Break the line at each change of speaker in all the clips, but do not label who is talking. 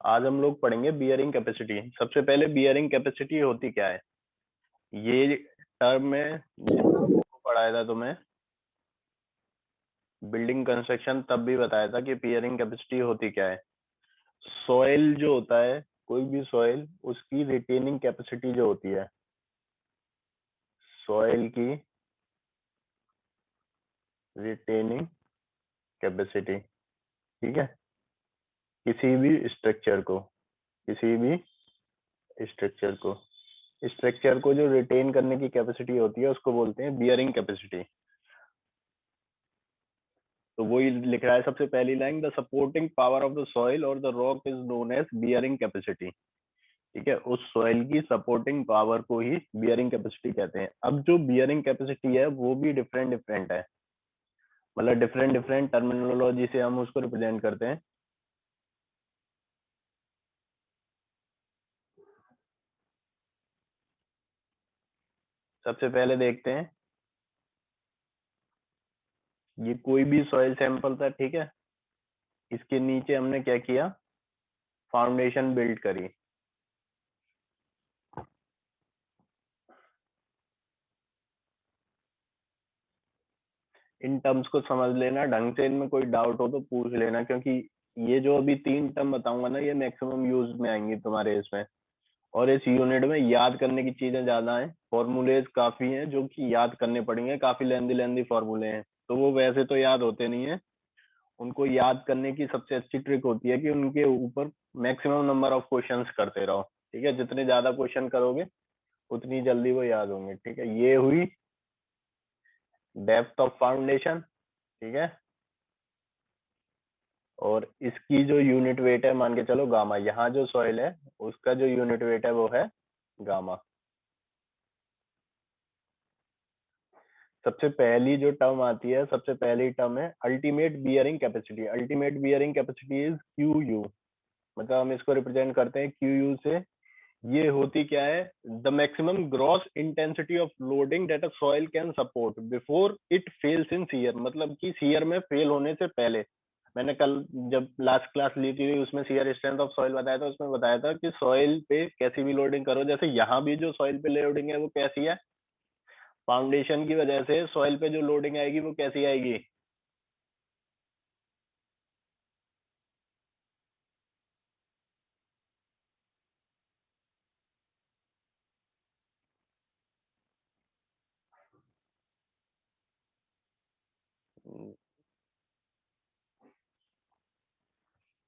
आज हम लोग पढ़ेंगे बियरिंग कैपेसिटी। सबसे पहले बियरिंग कैपेसिटी होती क्या है, ये टर्म में जिसको पढ़ाया था तुम्हें बिल्डिंग कंस्ट्रक्शन, तब भी बताया था कि बियरिंग कैपेसिटी होती क्या है। सॉइल जो होता है, कोई भी सॉइल, उसकी रिटेनिंग कैपेसिटी जो होती है, सॉइल की रिटेनिंग कैपेसिटी, ठीक है, किसी भी स्ट्रक्चर को, किसी भी स्ट्रक्चर को स्ट्रक्चर को जो रिटेन करने की कैपेसिटी होती है उसको बोलते हैं बियरिंग कैपेसिटी। तो वही लिख रहा है सबसे पहली line, the supporting power of the soil और the rock is known as bearing capacity. ठीक है, उस सॉइल की सपोर्टिंग पावर को ही बियरिंग कैपेसिटी कहते हैं। अब जो बियरिंग कैपेसिटी है वो भी डिफरेंट डिफरेंट है, मतलब डिफरेंट डिफरेंट टर्मिनोलॉजी से हम उसको रिप्रेजेंट करते हैं। सबसे पहले देखते हैं, ये कोई भी सॉइल सैंपल था, ठीक है, इसके नीचे हमने क्या किया, फाउंडेशन बिल्ड करी। इन टर्म्स को समझ लेना ढंग से, इनमें कोई डाउट हो तो पूछ लेना, क्योंकि ये जो अभी 3 टर्म बताऊंगा ना, ये मैक्सिमम यूज में आएंगी तुम्हारे इसमें, और इस यूनिट में याद करने की चीजें ज्यादा हैं, फॉर्मूलेज काफी हैं जो कि याद करने पड़ेंगे, काफी लेंदी लेंदी फॉर्मूले हैं, तो वो वैसे तो याद होते नहीं है। उनको याद करने की सबसे अच्छी ट्रिक होती है कि उनके ऊपर मैक्सिमम नंबर ऑफ क्वेश्चंस करते रहो। ठीक है, जितने ज्यादा क्वेश्चन करोगे उतनी जल्दी वो याद होंगे। ठीक है, ये हुई डेप्थ ऑफ फाउंडेशन। ठीक है, और इसकी जो यूनिट वेट है, मान के चलो गामा, यहाँ जो सॉइल है उसका जो यूनिट वेट है वो है गामा। सबसे पहली जो टर्म आती है, सबसे पहली टर्म है ultimate bearing capacity. Ultimate bearing capacity is Q U, मतलब हम इसको रिप्रेजेंट करते हैं क्यू यू से। ये होती क्या है, the maximum gross intensity of loading that a soil can support before it fails in shear, मतलब कि सीयर में फेल होने से पहले। मैंने कल जब लास्ट क्लास ली थी उसमें सीयर स्ट्रेंथ ऑफ सॉइल बताया था, उसमें बताया था कि सॉइल पे कैसी भी लोडिंग करो, जैसे यहाँ भी जो सॉइल पे लोडिंग है वो कैसी है, फाउंडेशन की वजह से सॉइल पे जो लोडिंग आएगी वो कैसी आएगी,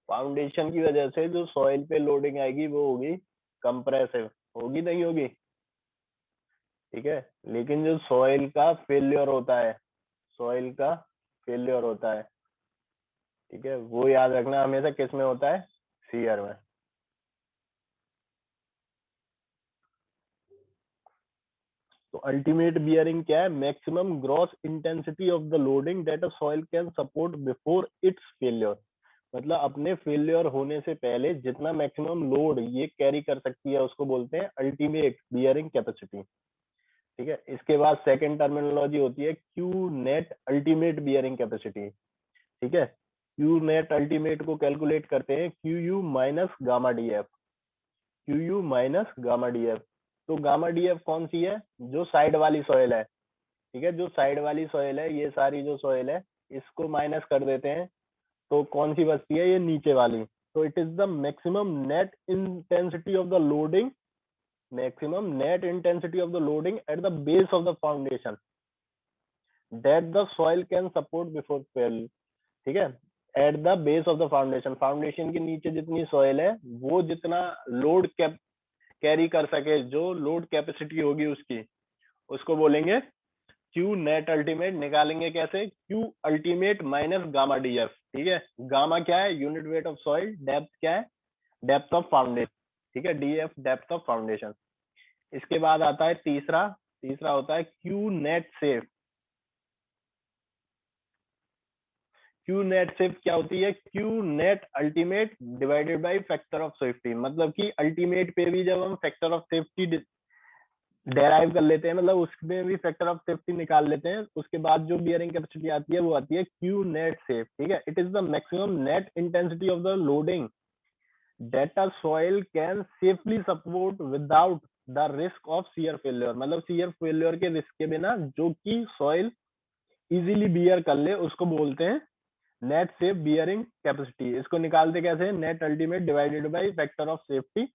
फाउंडेशन की वजह से जो सॉइल पे लोडिंग आएगी वो होगी कंप्रेसिव, होगी नहीं होगी। ठीक है, लेकिन जो सॉइल का फेल्योर होता है, सॉइल का फेल्योर होता है, ठीक है, वो याद रखना हमेशा किस में होता है, सीयर में। तो अल्टीमेट बियरिंग क्या है, maximum gross intensity of the loading that a soil can support before it's failure, मतलब अपने फेल्योर होने से पहले जितना मैक्सिमम लोड ये कैरी कर सकती है उसको बोलते हैं अल्टीमेट बियरिंग कैपेसिटी। ठीक है, इसके बाद सेकंड टर्मिनोलॉजी होती है Q net ultimate bearing capacity. ठीक है, क्यू नेट अल्टीमेट को कैलकुलेट करते हैं Q U minus gamma D F, Q U minus gamma D F. तो गामा डी एफ कौन सी है, जो साइड वाली सॉइल है। ठीक है, जो साइड वाली सॉइल है, ये सारी जो सॉइल है इसको माइनस कर देते हैं, तो कौन सी बचती है, ये नीचे वाली। तो it is the maximum net intensity of the loading, maximum net intensity of the loading at the base of the foundation that the soil can support before fail। ठीक है, at the base of the foundation, foundation के नीचे जितनी soil है वो जितना load carry कर सके, जो लोड कैपेसिटी होगी उसकी, उसको बोलेंगे क्यू नेट अल्टीमेट। निकालेंगे कैसे, Q ultimate minus gamma D F. ठीक है, गामा क्या है, unit weight of soil, depth क्या है, डेप्थ ऑफ फाउंडेशन। ठीक है, D F depth of foundation. इसके बाद आता है तीसरा, तीसरा होता है Q net safe. Q net safe क्या होती है, Q net ultimate divided by factor of safety, मतलब कि अल्टीमेट पे भी जब हम फैक्टर ऑफ सेफ्टी डेराइव कर लेते हैं, मतलब उसमें भी फैक्टर ऑफ सेफ्टी निकाल लेते हैं, उसके बाद जो बियरिंग कैपेसिटी आती है वो आती है क्यू नेट सेफ। ठीक है, it is the maximum net intensity of the loading that a soil can safely support without the risk of shear failure, मतलब shear failure के रिस्क के बिना जो कि soil easily bear कर ले उसको बोलते हैं नेट सेफ बियरिंग कैपेसिटी। इसको निकालते कैसे, net ultimate divided by factor of safety.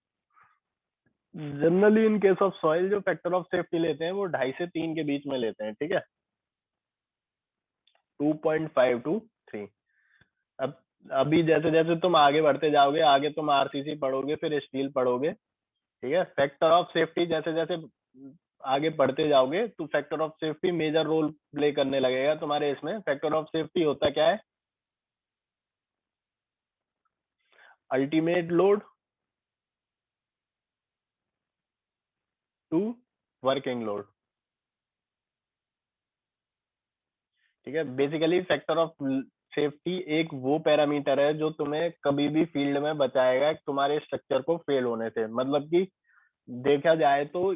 Generally in case of soil जो फैक्टर ऑफ सेफ्टी लेते हैं वो 2.5 से 3 के बीच में लेते हैं, ठीक है, 2.5 to 3। अब अभी जैसे जैसे तुम आगे बढ़ते जाओगे, आगे तुम आरसीसी पढ़ोगे, फिर स्टील पढ़ोगे, ठीक है। फैक्टर ऑफ सेफ्टी जैसे जैसे आगे बढ़ते जाओगे तो factor of safety major role play करने लगेगा तुम्हारे इसमें। फैक्टर ऑफ सेफ्टी होता क्या है, ultimate load to working load, ठीक है। बेसिकली फैक्टर ऑफ सेफ्टी एक वो पैरामीटर है जो तुम्हें कभी भी फील्ड में बचाएगा तुम्हारे स्ट्रक्चर को फेल होने से। मतलब कि देखा जाए तो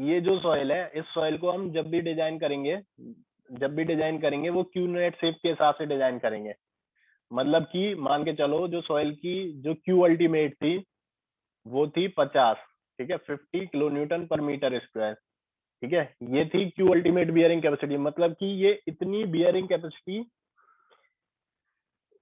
ये जो सॉइल है, इस सॉइल को हम जब भी डिजाइन करेंगे वो क्यू नेट शेप के हिसाब से डिजाइन करेंगे। मतलब कि मान के चलो जो सॉइल की जो क्यू अल्टीमेट थी वो थी 50, ठीक है, 50 किलो न्यूटन पर मीटर स्क्वायर, ठीक है। ये थी क्यू अल्टीमेट बियरिंग कैपेसिटी, मतलब कि ये इतनी बियरिंग कैपेसिटी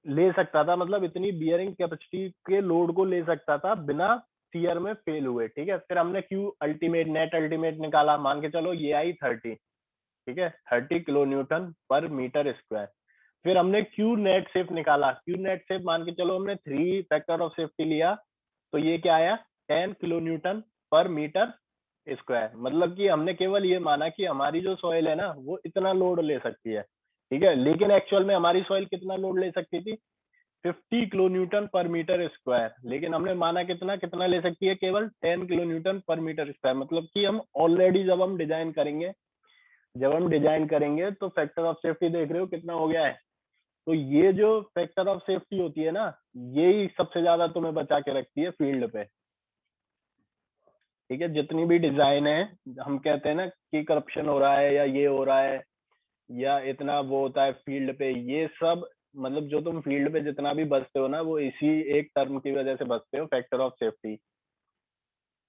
ले सकता था, मतलब इतनी बियरिंग कैपेसिटी के लोड को ले सकता था बिना शीयर में फेल हुए, ठीक है। फिर हमने क्यू अल्टीमेट नेट अल्टीमेट निकाला, मान के चलो ये आई 30, ठीक है, 30 किलो न्यूटन पर मीटर स्क्वायर। फिर हमने क्यू नेट सेफ निकाला, क्यू नेट सेफ मान के चलो हमने 3 फैक्टर ऑफ सेफ्टी लिया, तो ये क्या आया, 10 किलो न्यूटन पर मीटर स्क्वायर। मतलब कि हमने केवल ये माना कि हमारी जो सॉइल है ना वो इतना लोड ले सकती है, ठीक है। लेकिन एक्चुअल में हमारी सॉइल कितना लोड ले सकती थी, 50 किलो न्यूटन पर मीटर स्क्वायर, लेकिन हमने माना कितना कितना ले सकती है, केवल 10 किलो न्यूटन पर मीटर स्क्वायर। मतलब कि हम ऑलरेडी जब हम डिजाइन करेंगे तो फैक्टर ऑफ सेफ्टी देख रहे हो कितना हो गया है। तो ये जो फैक्टर ऑफ सेफ्टी होती है ना, यही सबसे ज्यादा तुम्हें बचा के रखती है फील्ड पे, ठीक है। जितनी भी डिजाइन है, हम कहते हैं ना कि करप्शन हो रहा है या ये हो रहा है या इतना वो होता है फील्ड पे, ये सब मतलब जो तुम फील्ड पे जितना भी बचते हो ना वो इसी एक टर्म की वजह से बचते हो, फैक्टर ऑफ सेफ्टी।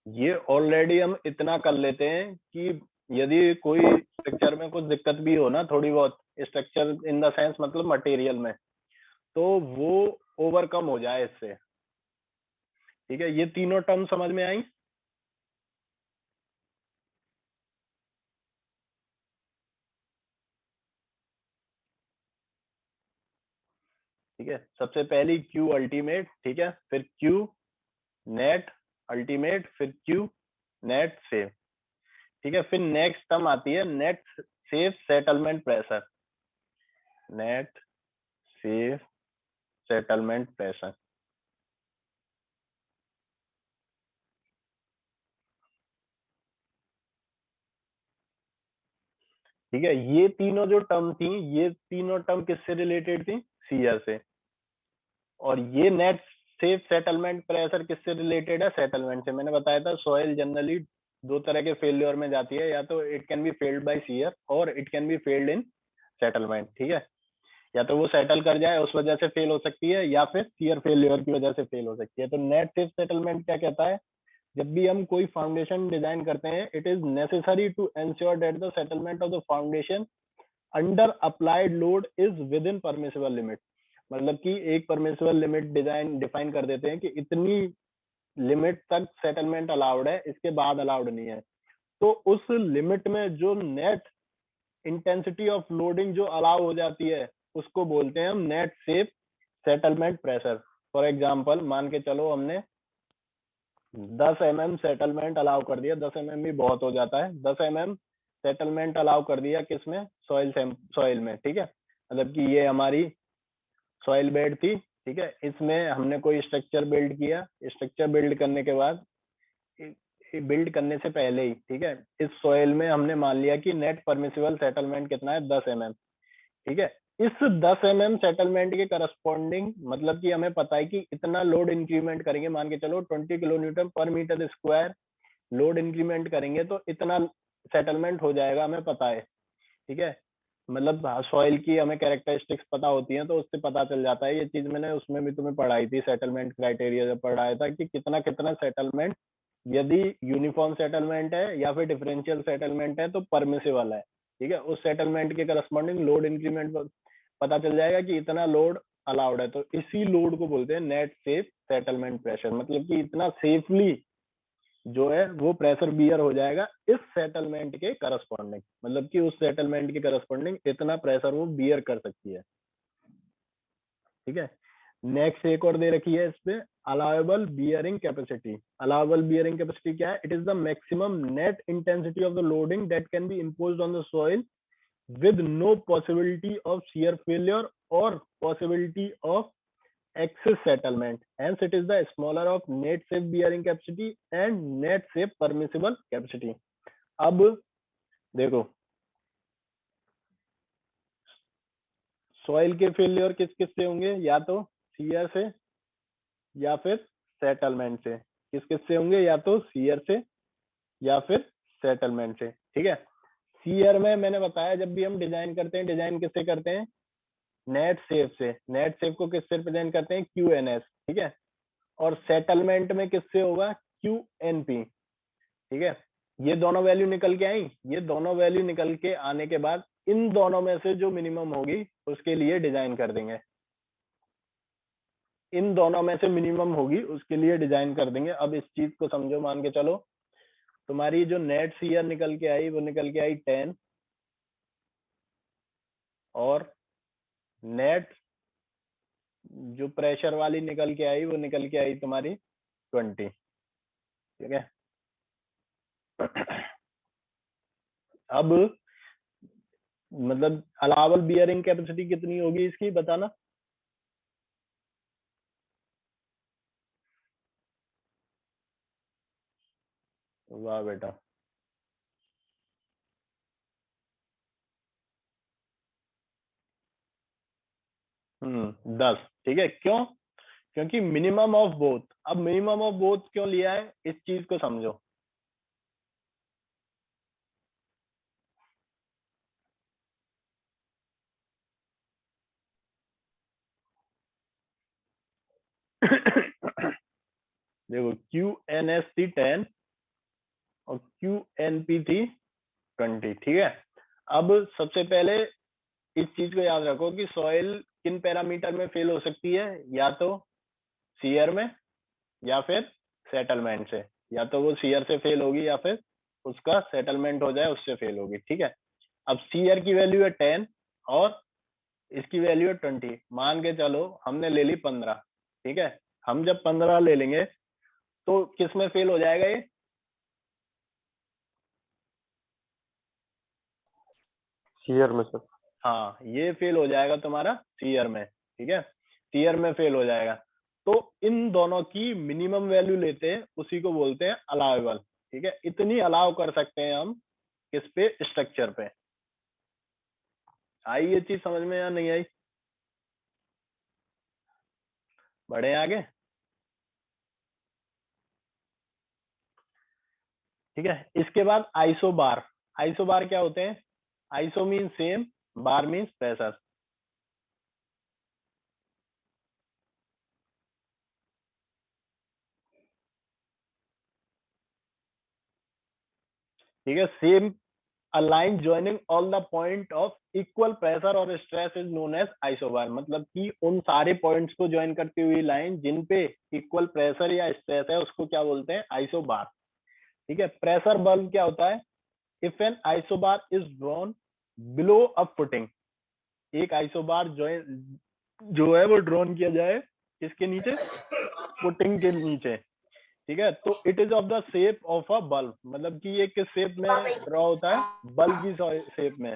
ये ऑलरेडी हम इतना कर लेते हैं कि यदि कोई स्ट्रक्चर में कुछ दिक्कत भी हो ना, थोड़ी बहुत, स्ट्रक्चर इन द सेंस मतलब मटेरियल में, तो वो ओवरकम हो जाए इससे, ठीक है। ये तीनों टर्म समझ में आई। ठीक है, सबसे पहली क्यू अल्टीमेट, ठीक है, फिर क्यू नेट अल्टीमेट, फिर क्यू नेट सेफ, ठीक है। फिर नेक्स्ट टर्म आती है net safe settlement pressure, net safe settlement pressure, ठीक है। ये तीनों जो टर्म थी, ये तीनों टर्म किससे रिलेटेड थी, सीआर से। और ये नेट सेफ सेटलमेंट प्रेशर किससे रिलेटेड है, सेटलमेंट से। मैंने बताया था सॉइल जनरली दो तरह के फेल्योर में जाती है, या तो it can be failed by shear और it can be failed in settlement, ठीक है। या तो वो सेटल कर जाए उस वजह से फेल हो सकती है, या फिर सीयर फेल्योर की वजह से फेल हो सकती है। तो नेट सेफ सेटलमेंट क्या कहता है, जब भी हम कोई फाउंडेशन डिजाइन करते हैं, it is necessary to ensure that the settlement of the foundation under applied load is within permissible limit. मतलब कि एक परमिसिबल लिमिट डिजाइन डिफाइन कर देते हैं कि इतनी लिमिट तक सेटलमेंट अलाउड है, इसके बाद अलाउड नहीं है। तो उस लिमिट में जो नेट इंटेंसिटी ऑफ लोडिंग जो अलाउ हो जाती है उसको बोलते हैं हम net safe settlement pressure. For example मान के चलो हमने 10 mm सेटलमेंट अलाउ कर दिया, 10 mm भी बहुत हो जाता है, 10 mm सेटलमेंट अलाउ कर दिया किसमें, सॉइल में, ठीक है। मतलब कि ये हमारी सॉइल बेड थी, ठीक है। इसमें हमने कोई स्ट्रक्चर बिल्ड किया, स्ट्रक्चर बिल्ड करने के बाद, बिल्ड करने से पहले ही, ठीक है, इस सॉइल में हमने मान लिया कि नेट परमिसिबल सेटलमेंट कितना है, 10 mm, ठीक है। इस 10 mm सेटलमेंट के करस्पॉन्डिंग, मतलब कि हमें पता है कि इतना लोड इंक्रीमेंट करेंगे, मान के चलो 20 किलो न्यूटन पर मीटर स्क्वायर लोड इंक्रीमेंट करेंगे तो इतना सेटलमेंट हो जाएगा, हमें पता है, ठीक है। मतलब सॉइल की हमें कैरेक्टरिस्टिक्स पता होती हैं तो उससे पता चल जाता है। ये चीज मैंने उसमें भी तुम्हें पढ़ाई थी, सेटलमेंट क्राइटेरिया जब पढ़ाया था कि कितना कितना सेटलमेंट, यदि यूनिफॉर्म सेटलमेंट है या फिर डिफरेंशियल सेटलमेंट है तो परमिसिबल है। ठीक है, उस सेटलमेंट के करस्पॉन्डिंग लोड इंक्रीमेंट पता चल जाएगा कि इतना लोड अलाउड है, तो इसी लोड को बोलते हैं नेट सेफ सेटलमेंट प्रेशर। मतलब कि इतना सेफली जो है वो प्रेशर बियर हो जाएगा इस सेटलमेंट के करस्पॉन्डिंग, मतलब कि उस सेटलमेंट के करस्पॉन्डिंग इतना प्रेशर वो बियर कर सकती है। ठीक है, नेक्स्ट एक और दे रखी है इस पे, allowable bearing capacity. Allowable bearing capacity क्या है? It is the maximum net intensity of the loading that can be imposed on the soil with no possibility of shear failure or possibility of excess settlement. Hence, it is the smaller of net safe bearing capacity and net safe permissible capacity. अब देखो, soil के failure किस किस से होंगे? या तो shear से या फिर सेटलमेंट से। किस किस से होंगे? या तो सीयर से या फिर सेटलमेंट से। ठीक है, सीयर में मैंने बताया जब भी हम डिजाइन करते हैं, डिजाइन किससे करते हैं? नेट सेफ से। नेट सेफ को किससे रिप्रेजेंट करते हैं? Q N S. ठीक है, और सेटलमेंट में किससे होगा? Q N P. ठीक है, ये दोनों वैल्यू निकल के आई। ये दोनों वैल्यू निकल के आने के बाद इन दोनों में से जो मिनिमम होगी उसके लिए डिजाइन कर देंगे। इन दोनों में से मिनिमम होगी उसके लिए डिजाइन कर देंगे। अब इस चीज को समझो, मान के चलो तुम्हारी जो नेट सीयर निकल के आई वो निकल के आई 10, और नेट जो प्रेशर वाली निकल के आई वो निकल के आई तुम्हारी 20। ठीक है, अब मतलब अलाउबल बियरिंग कैपेसिटी कितनी होगी इसकी, बताना। वाह बेटा। 10। ठीक है, क्यों? क्योंकि मिनिमम ऑफ बोथ। अब मिनिमम ऑफ बोथ क्यों लिया है, इस चीज को समझो। देखो, क्यू एन एस थी 10 और क्यू एन पी थी 20। ठीक है, अब सबसे पहले इस चीज को याद रखो कि सॉइल किन पैरामीटर में फेल हो सकती है? या तो सीयर में या फिर सेटलमेंट से। या तो वो सीयर से फेल होगी या फिर उसका सेटलमेंट हो जाए उससे फेल होगी। ठीक है, अब सीयर की वैल्यू है 10 और इसकी वैल्यू है 20। मान के चलो हमने ले ली 15। ठीक है, हम जब 15 ले लेंगे तो किस में फेल हो जाएगा ये?
सीयर में सर।
हाँ, ये फेल हो जाएगा तुम्हारा सीयर में। ठीक है, सीयर में फेल हो जाएगा। तो इन दोनों की मिनिमम वैल्यू लेते हैं, उसी को बोलते हैं अलाउएबल। ठीक है, इतनी अलाउ कर सकते हैं हम किस पे? स्ट्रक्चर पे। आई ये चीज समझ में या नहीं आई? बढ़े आगे। ठीक है, इसके बाद आइसो बार। आइसो बार क्या होते हैं? आइसो मीन सेम, बार मीन्स प्रेशर। ठीक है, same a line joining all the point of equal pressure और stress is known as isobar। मतलब कि उन सारे पॉइंट्स को ज्वाइन करती हुई लाइन जिन पे इक्वल प्रेशर या स्ट्रेस है उसको क्या बोलते हैं? आइसोबार। ठीक है, प्रेशर बल्ब क्या होता है? If an isobar is drawn below a footing. एक आइसोबार जो है वो ड्रॉन किया जाए किसके नीचे? फुटिंग के नीचे। ठीक है, तो it is of the shape of a bulb. मतलब कि ये किस शेप में ड्रॉ होता है? बल्ब की शेप में।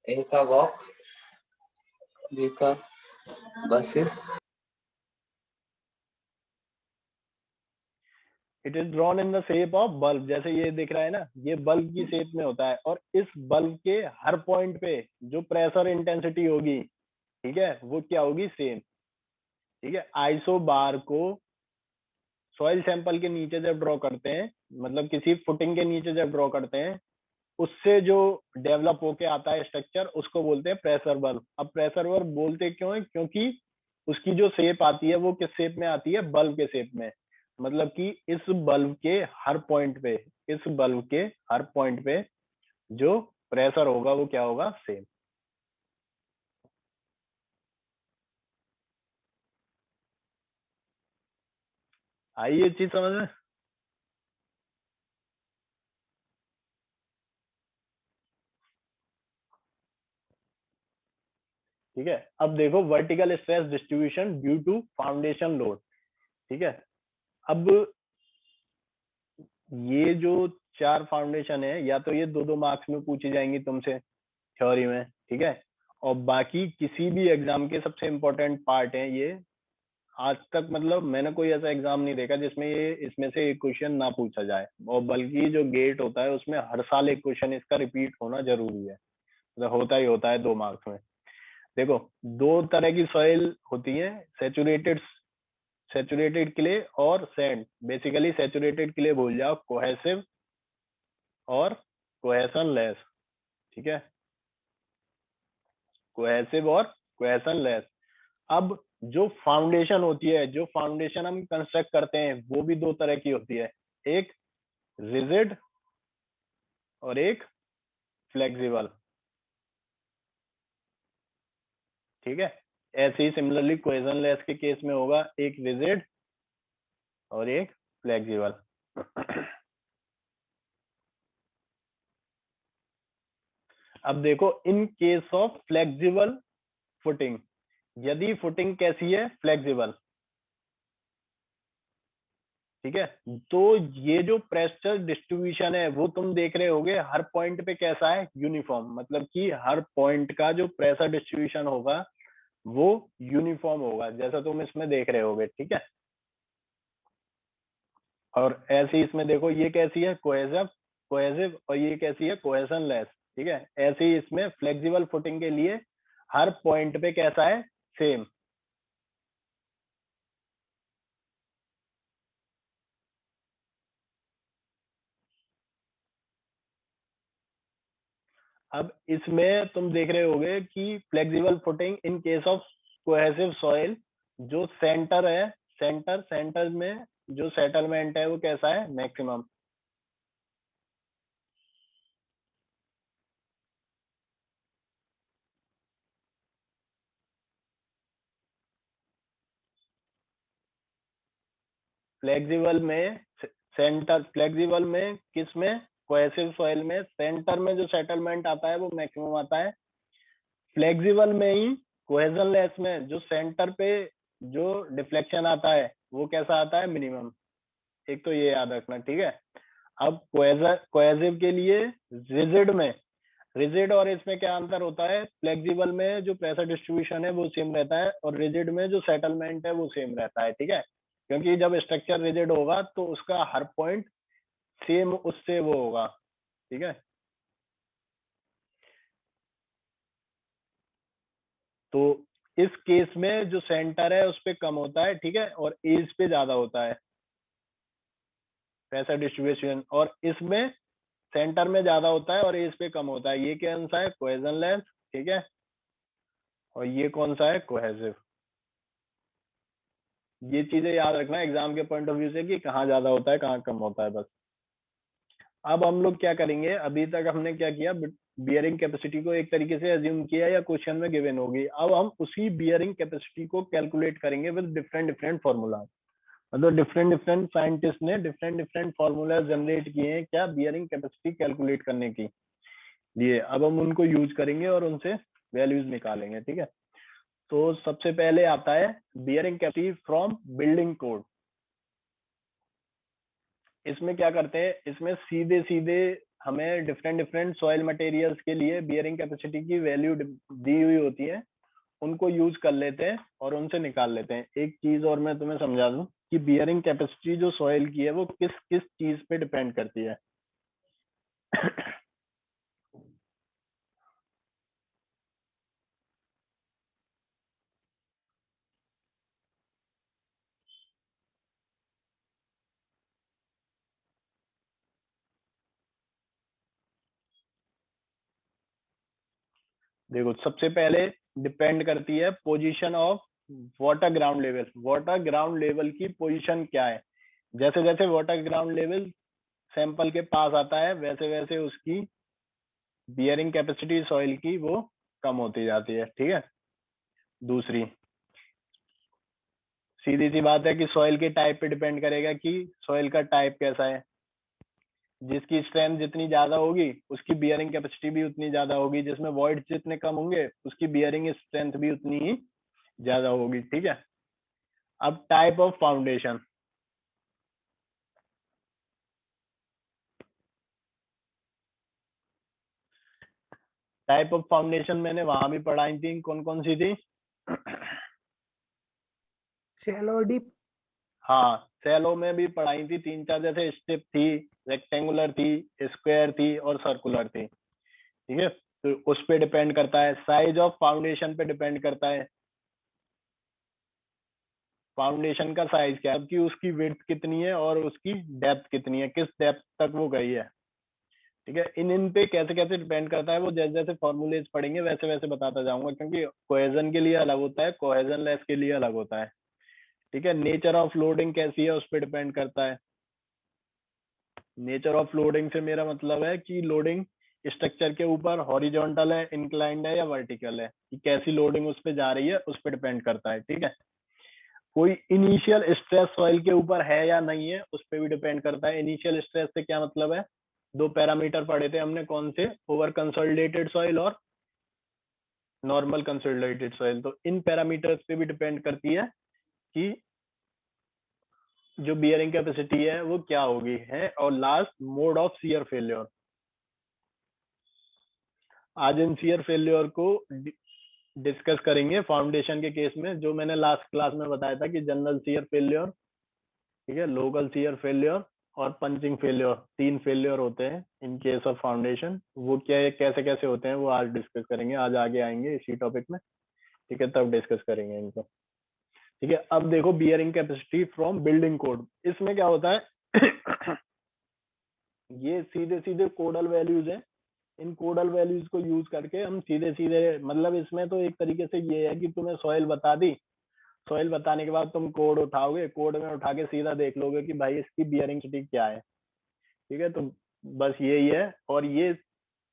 A का walk, B का buses,
it is drawn in the shape of bulb. जैसे ये दिख रहा है ना, ये बल्ब की शेप में होता है, और इस बल्ब के हर पॉइंट पे जो प्रेशर इंटेंसिटी होगी, ठीक है, वो क्या होगी? सेम। ठीक है, आइसो बार को सॉइल सैंपल के नीचे जब ड्रॉ करते हैं, मतलब किसी फुटिंग के नीचे जब ड्रॉ करते हैं, उससे जो डेवलप होके आता है स्ट्रक्चर, उसको बोलते हैं प्रेशर बल्ब। अब प्रेशर बल्ब बोलते क्यों है? क्योंकि उसकी जो शेप आती है वो किस शेप में आती है? बल्ब के शेप में। मतलब कि इस बल्ब के हर पॉइंट पे, इस बल्ब के हर पॉइंट पे जो प्रेशर होगा वो क्या होगा? सेम। आई ये चीज समझ में? ठीक है। अब देखो vertical stress distribution due to foundation load. ठीक है। अब ये जो चार फाउंडेशन है, या तो ये दो दो मार्क्स में पूछी जाएंगी तुमसे थ्योरी में, ठीक है। और बाकी किसी भी एग्जाम के सबसे इम्पोर्टेंट पार्ट है ये। आज तक मतलब मैंने कोई ऐसा एग्जाम नहीं देखा जिसमें ये इसमें से एक क्वेश्चन ना पूछा जाए, और बल्कि जो गेट होता है उसमें हर साल एक क्वेश्चन इसका रिपीट होना जरूरी है। मतलब होता ही होता है 2 मार्क्स में। देखो, दो तरह की सॉइल होती है, सेचुरेटेड सेचुरेटेड क्ले और सैंड। बेसिकली सेचुरेटेड क्ले भूल जाओ, कोहेसिव और कोहेसन लेस। ठीक है, कोहेसिव और कोहेसन लेस। अब जो फाउंडेशन होती है, जो फाउंडेशन हम कंस्ट्रक्ट करते हैं, वो भी दो तरह की होती है, एक रिजिड और एक फ्लेक्सिबल। ठीक है। ऐसे ही सिमिलरली कोहेजन लेस के केस में होगा, एक रिजिड और एक फ्लेक्सिबल। अब देखो, in case of flexible footing, यदि फुटिंग कैसी है? फ्लेक्सिबल। ठीक है। तो ये जो प्रेशर डिस्ट्रीब्यूशन है वो तुम देख रहे होगे हर पॉइंट पे कैसा है? यूनिफॉर्म। मतलब कि हर पॉइंट का जो प्रेशर डिस्ट्रीब्यूशन होगा वो यूनिफॉर्म होगा, जैसा तुम इसमें देख रहे होगे। ठीक है। और ऐसे ही इसमें देखो, ये कैसी है? कोहेसिव, कोहेसिव, और ये कैसी है? Cohesion less. ठीक है। ऐसे ही इसमें फ्लेक्सिबल फुटिंग के लिए हर पॉइंट पे कैसा है? सेम। अब इसमें तुम देख रहे होगे कि flexible footing in case of cohesive soil, जो सेंटर है, सेंटर सेंटर में जो सेटलमेंट है वो कैसा है? मैक्सिमम। फ्लेक्सिबल में सेंटर, फ्लेक्सिबल में किस में? कोहेसिव सॉइल में सेंटर में जो सेटलमेंट आता है वो मैक्सिमम आता है। फ्लेक्सिबल में ही कोहेजन लेस में जो सेंटर पे जो डिफ्लेक्शन आता है वो कैसा आता है? मिनिमम। एक तो ये याद रखना। ठीक है। अब कोहेसिव के लिए रिजिड में, रिजिड और इसमें क्या अंतर होता है? फ्लेक्सिबल में जो प्रेशर डिस्ट्रीब्यूशन है वो सेम रहता है, और रिजिड में जो सेटलमेंट है वो सेम रहता है। ठीक है। क्योंकि जब स्ट्रक्चर रिजिड होगा तो उसका हर पॉइंट सेम उससे वो होगा। ठीक है। तो इस केस में जो सेंटर है उस पे कम होता है, ठीक है, और एज पे ज्यादा होता है प्रेशर डिस्ट्रीब्यूशन, और इसमें सेंटर में ज्यादा होता है और एज पे कम होता है। ये कौन सा है? Cohesion less. ठीक है। और ये कौन सा है? कोहेसिव। ये चीजें याद रखना एग्जाम के पॉइंट ऑफ व्यू से कि कहाँ ज्यादा होता है कहाँ कम होता है, बस। अब हम लोग क्या करेंगे? अभी तक हमने क्या किया? बियरिंग कैपेसिटी को एक तरीके से अज्यूम किया या क्वेश्चन में गिवन होगी। अब हम उसी बियरिंग कैपेसिटी को कैलकुलेट करेंगे विद डिफरेंट डिफरेंट फॉर्मूला। मतलब डिफरेंट डिफरेंट साइंटिस्ट ने डिफरेंट डिफरेंट फॉर्मूला जनरेट किए हैं क्या? बियरिंग कैपेसिटी कैलकुलेट करने की लिए। अब हम उनको यूज करेंगे और उनसे वैल्यूज निकालेंगे। ठीक है। तो सबसे पहले आता है bearing capacity from building code. इसमें क्या करते हैं? इसमें सीधे सीधे हमें डिफरेंट डिफरेंट सॉइल मटेरियल्स के लिए बियरिंग कैपेसिटी की वैल्यू दी हुई होती है, उनको यूज कर लेते हैं और उनसे निकाल लेते हैं। एक चीज और मैं तुम्हें समझा दूं कि बियरिंग कैपेसिटी जो सॉइल की है वो किस किस चीज पे डिपेंड करती है। देखो सबसे पहले डिपेंड करती है position of water ground level. Water ground level की पोजीशन क्या है, जैसे जैसे वाटर ग्राउंड लेवल सैंपल के पास आता है वैसे वैसे उसकी बियरिंग कैपेसिटी सॉइल की वो कम होती जाती है। ठीक है, दूसरी सीधी सी बात है कि सॉइल के टाइप पे डिपेंड करेगा कि सॉइल का टाइप कैसा है। जिसकी स्ट्रेंथ जितनी ज्यादा होगी उसकी बियरिंग कैपेसिटी भी उतनी ज्यादा होगी, जिसमें वॉइड जितने कम होंगे उसकी बियरिंग स्ट्रेंथ भी उतनी ही ज्यादा होगी। ठीक है, अब type of foundation. Type of foundation मैंने वहां भी पढ़ाई थी, कौन कौन सी थी?
Shallow deep.
हाँ, सेलो में भी पढ़ाई थी, तीन चार, जैसे स्टेप थी, रेक्टेंगुलर थी, स्क्वायर थी और सर्कुलर थी। ठीक है, तो उस पे डिपेंड करता है। साइज ऑफ फाउंडेशन पे डिपेंड करता है, फाउंडेशन का साइज क्या है, कि उसकी विड्थ कितनी है और उसकी डेप्थ कितनी है, किस डेप्थ तक वो गई है। ठीक है, इन पे कैसे कैसे डिपेंड करता है, वो जैसे जैसे फॉर्मूलेज पढ़ेंगे वैसे वैसे बताता जाऊंगा, क्योंकि कोहेजन के लिए अलग होता है, कोहेजन लेस के लिए अलग होता है। ठीक है, नेचर ऑफ लोडिंग कैसी है उस पर डिपेंड करता है। नेचर ऑफ लोडिंग से मेरा मतलब है कि लोडिंग स्ट्रक्चर के ऊपर हॉरिजॉन्टल है, इंक्लाइंड है या वर्टिकल है, कि कैसी लोडिंग उस पर जा रही है उस पर डिपेंड करता है। ठीक है, कोई इनिशियल स्ट्रेस सॉइल के ऊपर है या नहीं है उस पर भी डिपेंड करता है। इनिशियल स्ट्रेस से क्या मतलब है, दो पैरामीटर पढ़े थे हमने, कौन से? ओवर कंसोलिडेटेड सॉइल और नॉर्मल कंसोलिडेटेड सॉइल। तो इन पैरामीटर्स पे भी डिपेंड करती है कि जो बियरिंग कैपेसिटी है वो क्या होगी है। और last, mode of shear failure. आज इन शियर फेल्योर को डिस्कस करेंगे फाउंडेशन के केस में, जो मैंने लास्ट क्लास में बताया था कि जनरल शियर फेल्योर, ठीक है, लोकल शियर फेल्योर और पंचिंग फेल्योर, तीन फेल्योर होते हैं इन केस ऑफ फाउंडेशन। वो क्या है, कैसे कैसे होते हैं, वो आज डिस्कस करेंगे, आज आगे आएंगे इसी टॉपिक में। ठीक है, तब डिस्कस करेंगे इनको। ठीक है, अब देखो bearing capacity from building code. इसमें क्या होता है ये सीधे सीधे कोडल वैल्यूज है। इन कोडल वैल्यूज को यूज करके हम सीधे सीधे, मतलब इसमें तो एक तरीके से ये है कि तुम्हें सॉइल बता दी, सॉइल बताने के बाद तुम कोड उठाओगे, कोड में उठा के सीधा देख लोगे कि भाई इसकी बियरिंग कैपेसिटी क्या है। ठीक है, तो बस यही है। और ये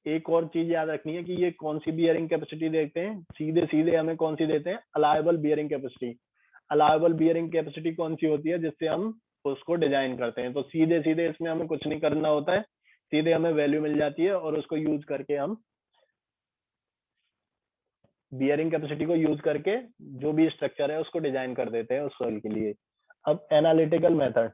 एक और चीज याद रखनी है कि ये कौन सी बियरिंग कैपेसिटी देखते हैं, सीधे सीधे हमें कौन सी देते हैं, allowable bearing capacity. Allowable bearing capacity कौन सी होती है, जिससे हम उसको डिजाइन करते हैं। तो सीधे सीधे इसमें हमें कुछ नहीं करना होता है, सीधे हमें वैल्यू मिल जाती है और उसको यूज करके हम बियरिंग कैपेसिटी को यूज करके जो भी स्ट्रक्चर है उसको डिजाइन कर देते हैं उस सॉइल के लिए। अब एनालिटिकल मेथड,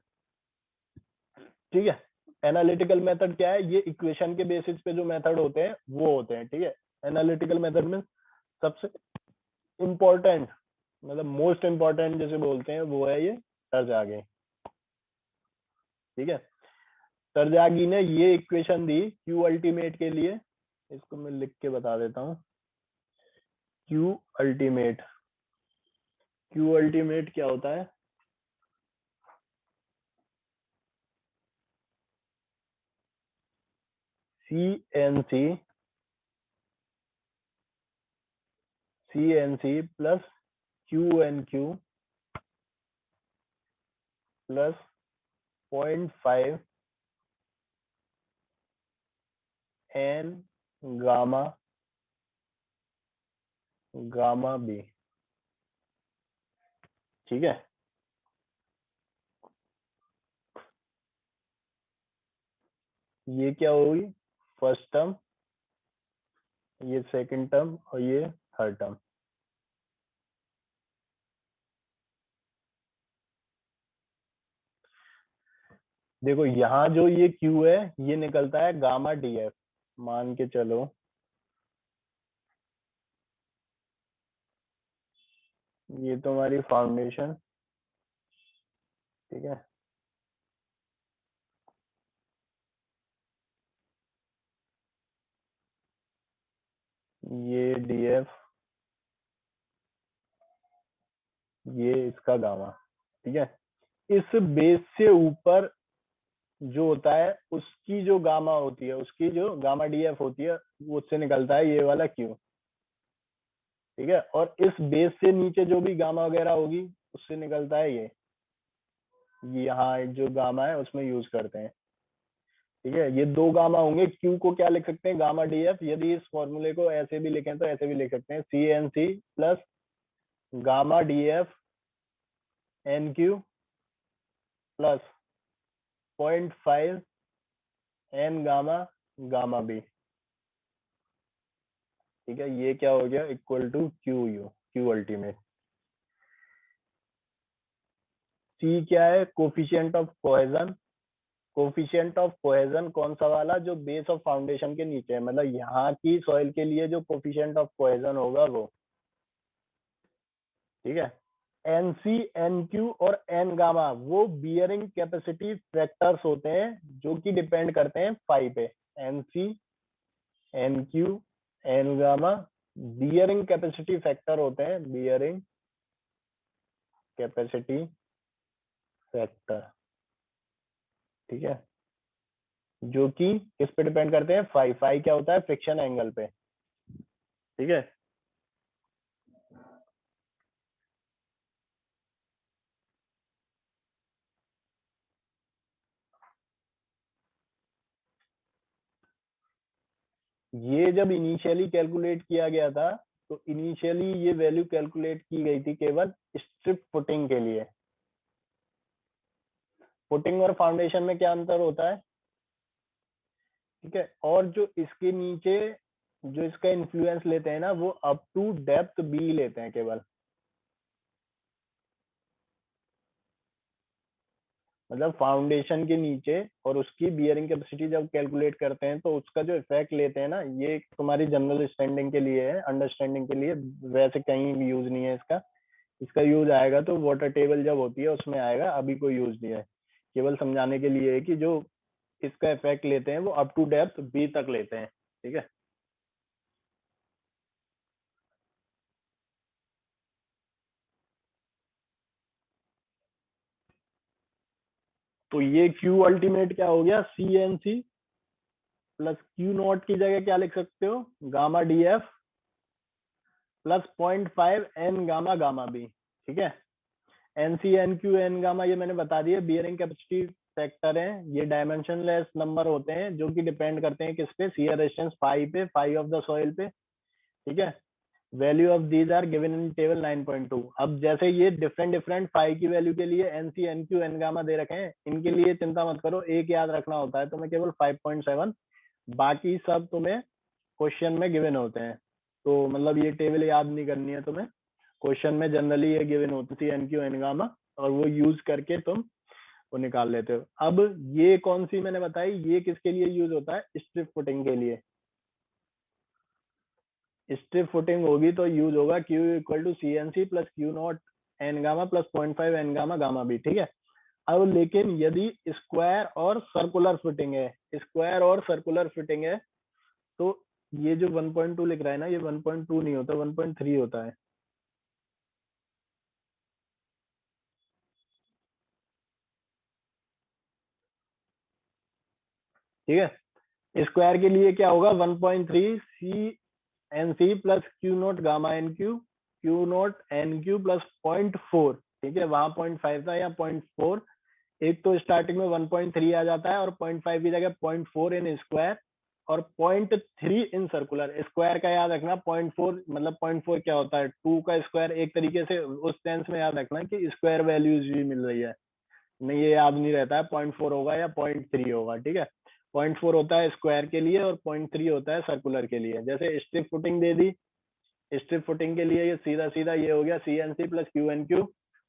ठीक है, एनालिटिकल मेथड क्या है, ये इक्वेशन के बेसिस पे जो मेथड होते हैं वो होते हैं। ठीक है, एनालिटिकल मेथड में सबसे इम्पोर्टेंट, मतलब मोस्ट इम्पोर्टेंट जैसे बोलते हैं, वो है ये टरजागी। ठीक है, टरजागी ने ये इक्वेशन दी क्यू अल्टीमेट के लिए, इसको मैं लिख के बता देता हूँ। क्यू अल्टीमेट, क्यू अल्टीमेट क्या होता है, CNC, CNC plus QNQ plus 0.5 N gamma gamma B। ठीक है, ये क्या होगी, फर्स्ट टर्म, ये सेकंड टर्म और ये थर्ड टर्म। देखो यहाँ जो ये Q है ये निकलता है गामा DF, मान के चलो ये तुम्हारी फाउंडेशन। ठीक है, ये DF, ये इसका गामा। ठीक है, इस बेस से ऊपर जो होता है उसकी जो गामा होती है, उसकी जो गामा DF होती है, वो उससे निकलता है ये वाला Q। ठीक है, और इस बेस से नीचे जो भी गामा वगैरह होगी उससे निकलता है ये यहाँ जो गामा है उसमें यूज करते हैं। ठीक है, ये दो गामा होंगे, क्यू को क्या लिख सकते हैं, गामा डी एफ। यदि इस फॉर्मूले को ऐसे भी लिखें तो ऐसे भी लिख सकते हैं, सी एन सी plus gamma D F N Q plus 0.5 N gamma gamma B. ठीक है, ये क्या हो गया, equal to Q U, Q ultimate. C क्या है, coefficient of cohesion. Coefficient of cohesion कौन सा वाला, जो बेस ऑफ फाउंडेशन के नीचे है, मतलब यहाँ की सॉइल के लिए जो कोफिशिएंट ऑफ कोहेजन होगा वो। ठीक है, एन सी एन क्यू और एन गामा वो बियरिंग कैपेसिटी फैक्टर्स होते हैं जो कि डिपेंड करते हैं फाई पे। एन सी N Q N gamma bearing capacity factor होते हैं, बियरिंग कैपेसिटी फैक्टर। ठीक है, जो कि किस पे डिपेंड करते हैं, फाई। फाई क्या होता है, फ्रिक्शन एंगल पे। ठीक है, ये जब इनिशियली कैलकुलेट किया गया था तो इनिशियली ये वैल्यू कैलकुलेट की गई थी केवल स्ट्रिप फुटिंग के लिए। फुटिंग और फाउंडेशन में क्या अंतर होता है। ठीक है, और जो इसके नीचे जो इसका इन्फ्लुएंस लेते हैं ना, वो अप टू डेप्थ बी लेते हैं केवल। मतलब फाउंडेशन के नीचे और उसकी बियरिंग कैपेसिटी जब कैलकुलेट करते हैं तो उसका जो इफेक्ट लेते हैं ना, ये तुम्हारी जनरल स्टैंडिंग के लिए है, अंडरस्टैंडिंग के लिए, वैसे कहीं भी यूज नहीं है इसका। इसका यूज आएगा तो वाटर टेबल जब होती है उसमें आएगा, अभी कोई यूज नहीं है। केवल समझाने के लिए है कि जो इसका इफेक्ट लेते हैं वो अप टू डेप्थ बी तक लेते हैं। ठीक है, तो ये क्यू अल्टीमेट क्या हो गया, सी एन सी प्लस क्यू नॉट की जगह क्या लिख सकते हो, gamma D f plus 0.5 N gamma gamma B. ठीक है, एन सी एन क्यू एन गामा ये मैंने बता दिया, बियरिंग कैपेसिटी फैक्टर है। ये डायमेंशनलेस नंबर होते हैं जो कि डिपेंड करते हैं किस पे, शियर रेजिस्टेंस फाई पे, फाई ऑफ द सॉइल पे। ठीक है, value of these are given in table 9.2। अब जैसे ये डिफरेंट डिफरेंट फाई की वैल्यू के लिए एन सी एन क्यू एन गामा दे रखे हैं, इनके लिए चिंता मत करो, एक याद रखना होता है तुम्हें केवल 5.7, बाकी सब तुम्हें क्वेश्चन में गिवन होते हैं। तो मतलब ये टेबल याद नहीं करनी है तुम्हें, क्वेश्चन में जनरली ये गिवन होती है एन क्यू एन गामा, और वो यूज करके तुम वो निकाल लेते हो। अब ये कौन सी मैंने बताई, ये किसके लिए यूज होता है, स्ट्रिप फुटिंग के लिए। स्ट्रिप फुटिंग होगी तो यूज होगा q equal to c N C plus q naught N gamma plus 0.5 N gamma gamma B. ठीक है, अब लेकिन यदि स्क्वायर और सर्कुलर फिटिंग है, स्क्वायर और सर्कुलर फिटिंग है, तो ये जो 1.2 लिख रहा है ना, ये 1.2 नहीं होता, 1.3 होता है। ठीक है, स्क्वायर के लिए क्या होगा, 1.3 सी एन सी plus q naught gamma N q, q naught N Q plus 0.4। ठीक है, वहां 0.5 था, या 0.4। एक तो स्टार्टिंग में 1.3 आ जाता है, और 0.5 की जगह 0.4 इन स्क्वायर और 0.3 इन सर्कुलर। स्क्वायर का याद रखना, 0.4 मतलब 0.4 क्या होता है, 2 का स्क्वायर। एक तरीके से उस सेंस में याद रखना कि स्क्वायर वैल्यूज भी मिल रही है, नहीं ये याद नहीं रहता है 0.4 होगा या 0.3 होगा। ठीक है, 0.4 होता है स्क्वायर के लिए और 0.3 होता है सर्कुलर के लिए। जैसे स्ट्रिप फुटिंग दे दी, स्ट्रिप फुटिंग के लिए ये सीधा सीधा ये हो गया सी एन सी plus q N Q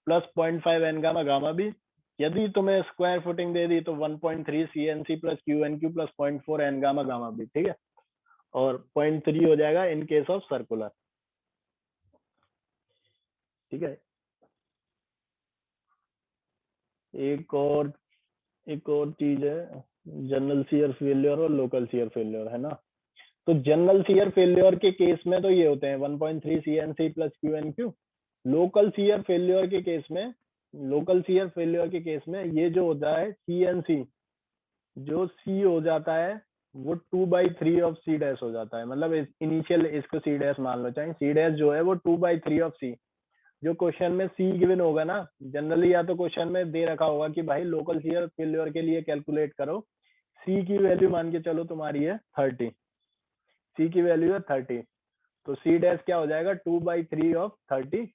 plus 0.5 N gamma gamma B. यदि तुम्हें स्क्वायर फुटिंग दे दी तो 1.3 सी एन सी plus q N Q plus 0.4 N gamma gamma B. ठीक है, और 0.3 हो जाएगा इन केस ऑफ सर्कुलर। ठीक है, एक और चीज है, जनरल शियर फेलियर और लोकल शियर फेलियर, है ना। तो जनरल शियर फेलियर के केस में तो ये होते हैं 1.3 सी एन सी plus q N q. Local shear failure के केस में, लोकल शियर फेलियर के केस में ये जो होता है सी एन सी, जो सी हो जाता है वो 2/3 ऑफ सी डैश हो जाता है। मतलब इनिशियल इसको सी डैश मान लो, चाहे सी डैश जो है वो 2/3 ऑफ सी। जो क्वेश्चन में सी गिवन होगा ना, जनरली या तो क्वेश्चन में दे रखा होगा कि भाई लोकल शियर फेल्योर के लिए कैलकुलेट करो, सी की वैल्यू मान के चलो तुम्हारी है 30, सी की वैल्यू है 30, तो सी डैश क्या हो जाएगा 2/3 ऑफ 30,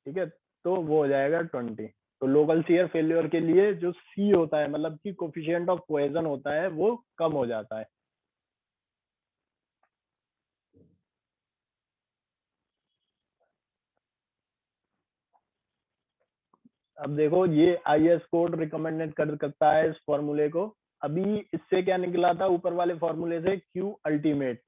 ठीक है, तो वो हो जाएगा 20। तो लोकल शियर फेल्योर के लिए जो सी होता है, मतलब कि कोफिशिएंट ऑफ कोहेजन होता है, वो कम हो जाता है। अब देखो ये आईएस कोड रिकमेंडेड करता है इस फॉर्मूले को। अभी इससे क्या निकला था ऊपर वाले फॉर्मूले से, क्यू अल्टीमेट,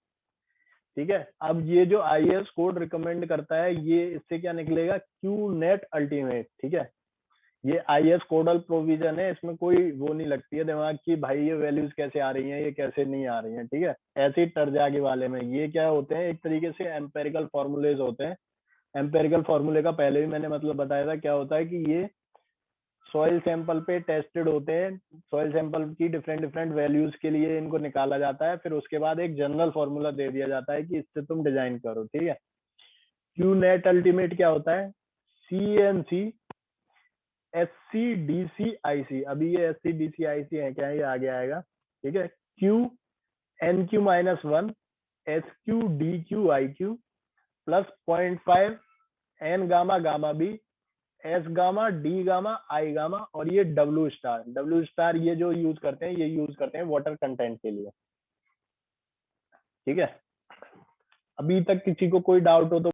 ठीक है। अब ये जो आईएस कोड रिकमेंड करता है, ये इससे क्या निकलेगा, क्यू नेट अल्टीमेट, ठीक है। ये आईएस कोडल प्रोविजन है, इसमें कोई वो नहीं लगती है दिमाग की भाई ये वैल्यूज कैसे आ रही हैं, ये कैसे नहीं आ रही हैं, ठीक है। ऐसे ही टर्जागी वाले में ये क्या होते हैं, एक तरीके से एम्पेरिकल फॉर्मूलेज होते हैं। एम्पेरिकल फॉर्मूले का पहले भी मैंने मतलब बताया था, क्या होता है कि ये सॉइल सैंपल पे टेस्टेड होते हैं, सॉइल सैंपल की डिफरेंट डिफरेंट वैल्यूज के लिए इनको निकाला जाता है, फिर उसके बाद एक जनरल फॉर्मूला दे दिया जाता है कि इससे तुम डिजाइन करो, ठीक है। क्यू नेट अल्टीमेट क्या होता है, CNC SCDCIC, अभी ये SCDCIC है क्या, ये आगे आएगा, ठीक है। Q NQ-1 SQDQIQ plus 0.5 N gamma gamma B S gamma D gamma I gamma, और ये W स्टार ये जो यूज करते हैं, ये यूज करते हैं वाटर कंटेंट के लिए, ठीक है। अभी तक किसी को कोई डाउट हो तो